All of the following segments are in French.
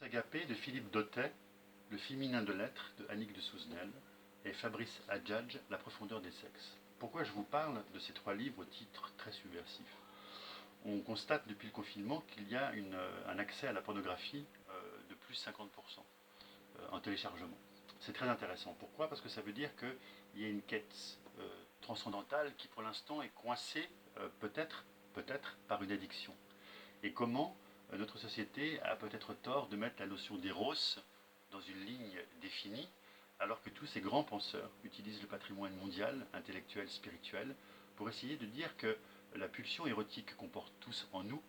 Agapé de Philippe Dautet, Le féminin de l'être de Annick de Souzenel et Fabrice Adjadj, La profondeur des sexes. Pourquoi je vous parle de ces trois livres au titre très subversif? On constate depuis le confinement qu'il y a un accès à la pornographie de plus de 50% en téléchargement. C'est très intéressant. Pourquoi? Parce que ça veut dire qu'il y a une quête transcendantale qui pour l'instant est coincée peut-être par une addiction. Et comment notre société a peut-être tort de mettre la notion d'éros dans une ligne définie, alors que tous ces grands penseurs utilisent le patrimoine mondial, intellectuel, spirituel, pour essayer de dire que la pulsion érotique qu'on porte tous en nous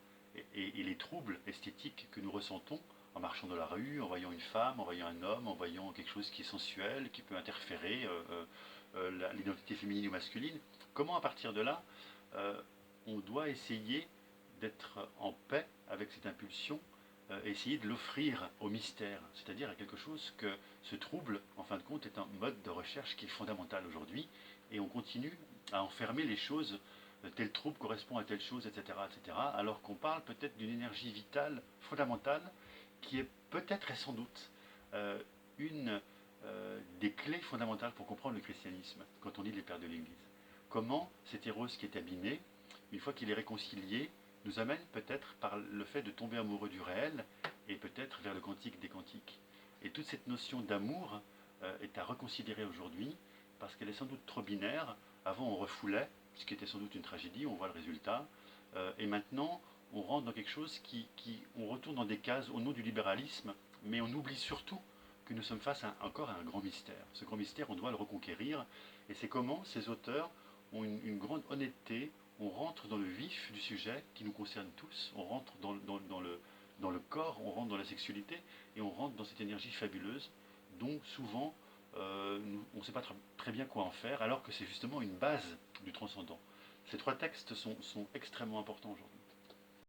et les troubles esthétiques que nous ressentons en marchant dans la rue, en voyant une femme, en voyant un homme, en voyant quelque chose qui est sensuel, qui peut interférer l'identité féminine ou masculine, comment à partir de là on doit essayer d'être en paix avec cette impulsion, essayer de l'offrir au mystère, c'est-à-dire à quelque chose que ce trouble, en fin de compte, est un mode de recherche qui est fondamental aujourd'hui, et on continue à enfermer les choses, tel trouble correspond à telle chose, etc., alors qu'on parle peut-être d'une énergie vitale fondamentale qui est peut-être et sans doute une des clés fondamentales pour comprendre le christianisme, quand on lit les pères de l'Église. Comment cet héros qui est abîmé, une fois qu'il est réconcilié, nous amène peut-être par le fait de tomber amoureux du réel et peut-être vers le quantique des quantiques. Et toute cette notion d'amour est à reconsidérer aujourd'hui parce qu'elle est sans doute trop binaire. Avant on refoulait, ce qui était sans doute une tragédie, on voit le résultat. Et maintenant on rentre dans quelque chose on retourne dans des cases au nom du libéralisme, mais on oublie surtout que nous sommes face encore à un grand mystère. Ce grand mystère, on doit le reconquérir. Et c'est comment ces auteurs ont une grande honnêteté, on rentre dans le vif du sujet qui nous concerne tous, on rentre dans le corps, on rentre dans la sexualité, et on rentre dans cette énergie fabuleuse dont souvent on ne sait pas très bien quoi en faire, alors que c'est justement une base du transcendant. Ces trois textes sont extrêmement importants aujourd'hui.